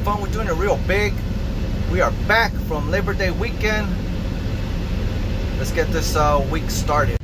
fun. We're doing it real big. We are back from Labor Day weekend. Let's get this week started.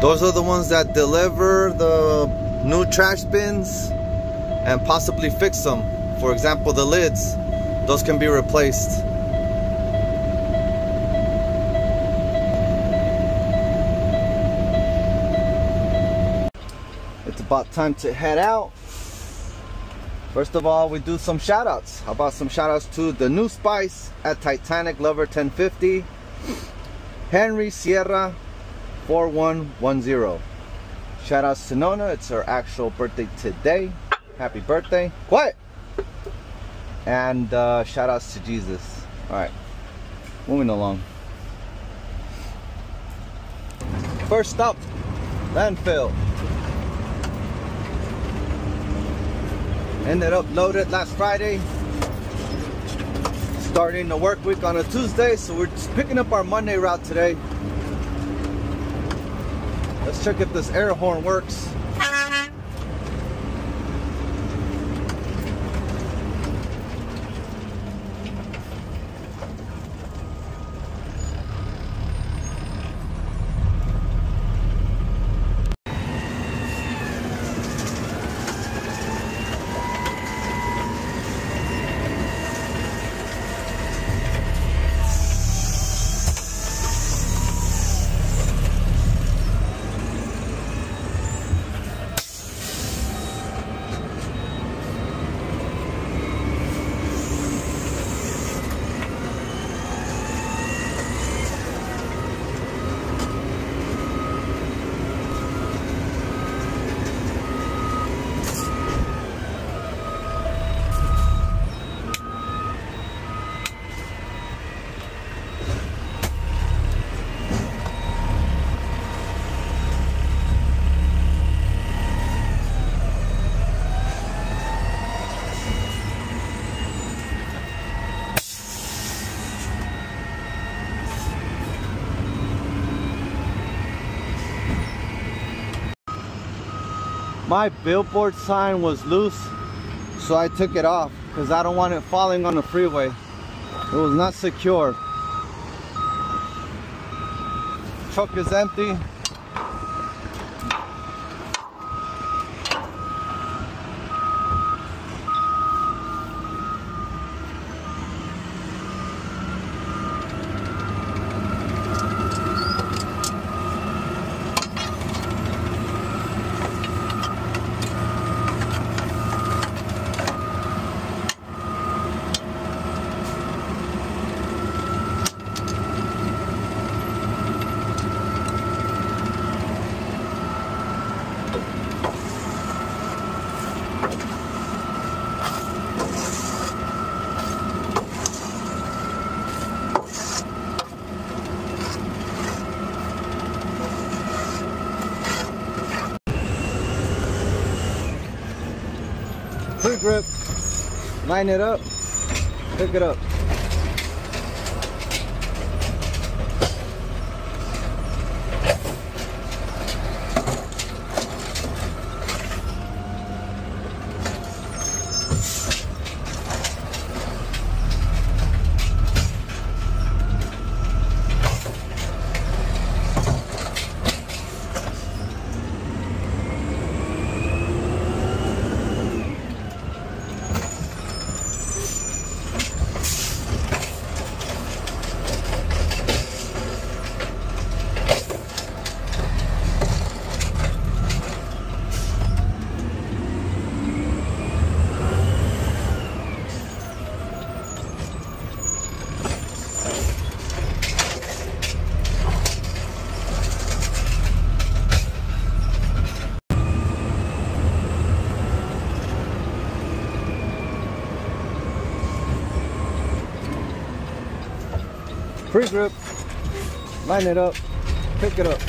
Those are the ones that deliver the new trash bins and possibly fix them. For example, the lids, those can be replaced. It's about time to head out. First of all, we do some shout outs. How about some shout outs to the new Spice at Titanic Lover 1050, Henry Sierra 4110. Shout outs to Nona, it's her actual birthday today. Happy birthday. What? And shout outs to Jesus. Alright, moving along. First up, landfill. Ended up loaded last Friday. Starting the work week on a Tuesday, so we're just picking up our Monday route today. Let's check if this air horn works. My billboard sign was loose, so I took it off because I don't want it falling on the freeway. It was not secure. Truck is empty. Pre-grip, line it up, pick it up. Pre-grip, line it up, pick it up.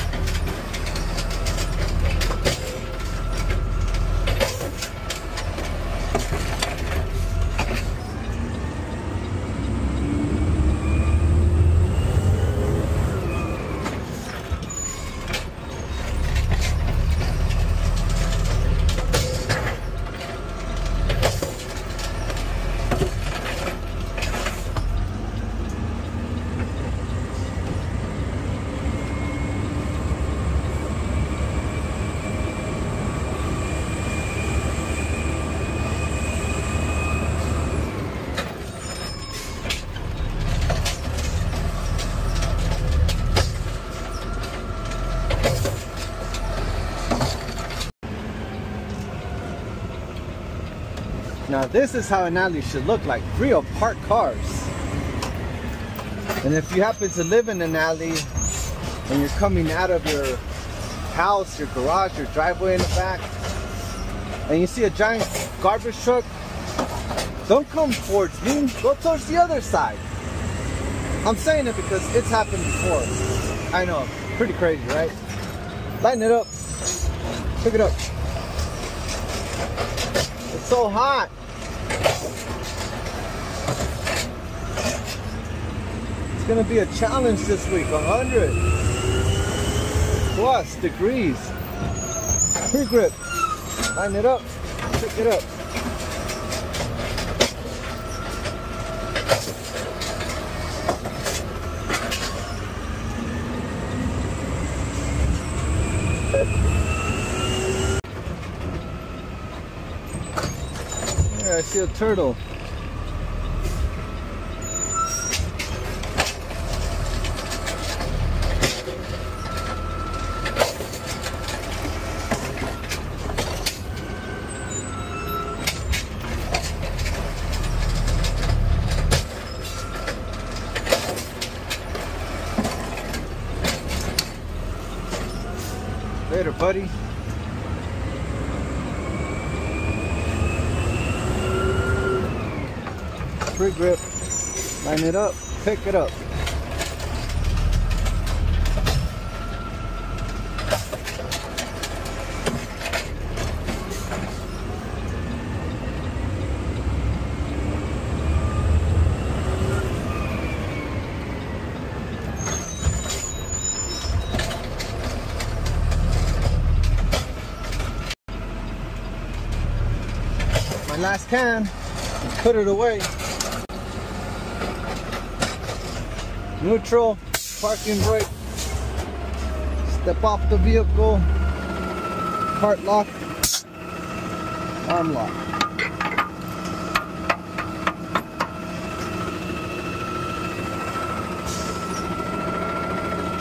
Now this is how an alley should look like, free of parked cars. And if you happen to live in an alley and you're coming out of your house, your garage, your driveway in the back, and you see a giant garbage truck, don't come towards me, go towards the other side. I'm saying it because it's happened before. I know, pretty crazy, right? Lighten it up, pick it up. It's so hot. It's gonna be a challenge this week, 100 plus degrees. Pre-grip, line it up, pick it up. I see a turtle. Later, buddy. Pre-grip, line it up, pick it up. My last can, put it away. Neutral, parking brake, step off the vehicle, part lock, arm lock.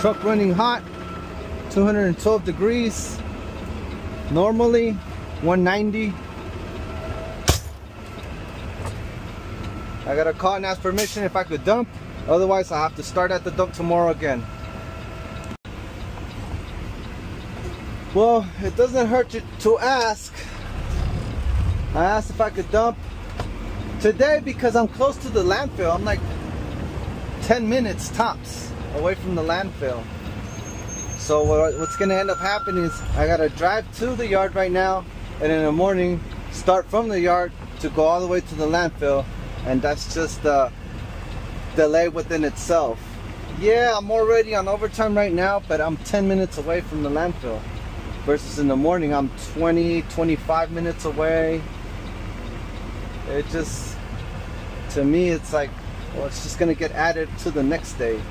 Truck running hot, 212 degrees, normally 190. I gotta call and ask permission if I could dump. Otherwise, I have to start at the dump tomorrow again. Well, it doesn't hurt to ask. I asked if I could dump today because I'm close to the landfill. I'm like 10 minutes tops away from the landfill. So what's gonna end up happening is I gotta drive to the yard right now, and in the morning start from the yard to go all the way to the landfill, and that's just delay within itself. Yeah, I'm already on overtime right now, but I'm 10 minutes away from the landfill versus in the morning I'm 20-25 minutes away. It just, to me, it's like, well, it's just gonna get added to the next day.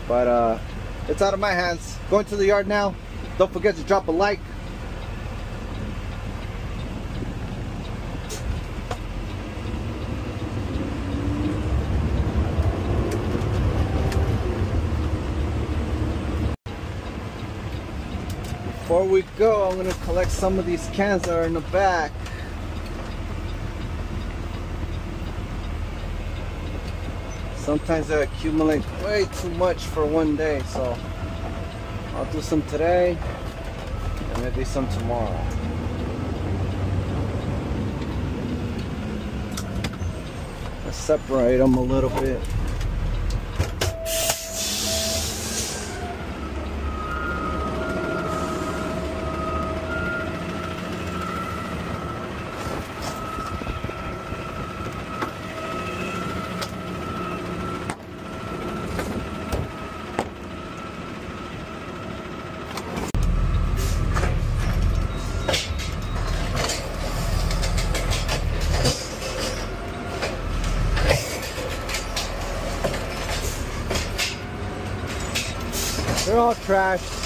But it's out of my hands. Going to the yard now. Don't forget to drop a like. Before we go, I'm going to collect some of these cans that are in the back. Sometimes they accumulate way too much for one day, so I'll do some today and maybe some tomorrow. Let's separate them a little bit. They're all trashed.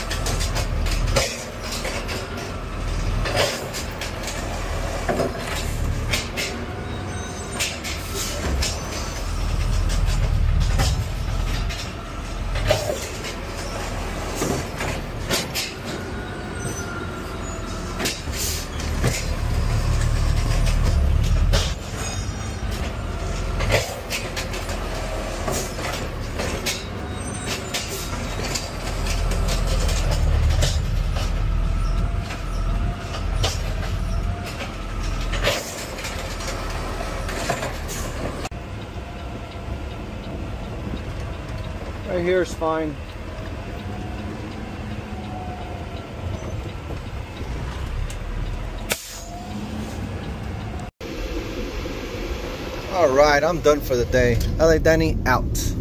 Right here is fine. All right, I'm done for the day. LA Danny out.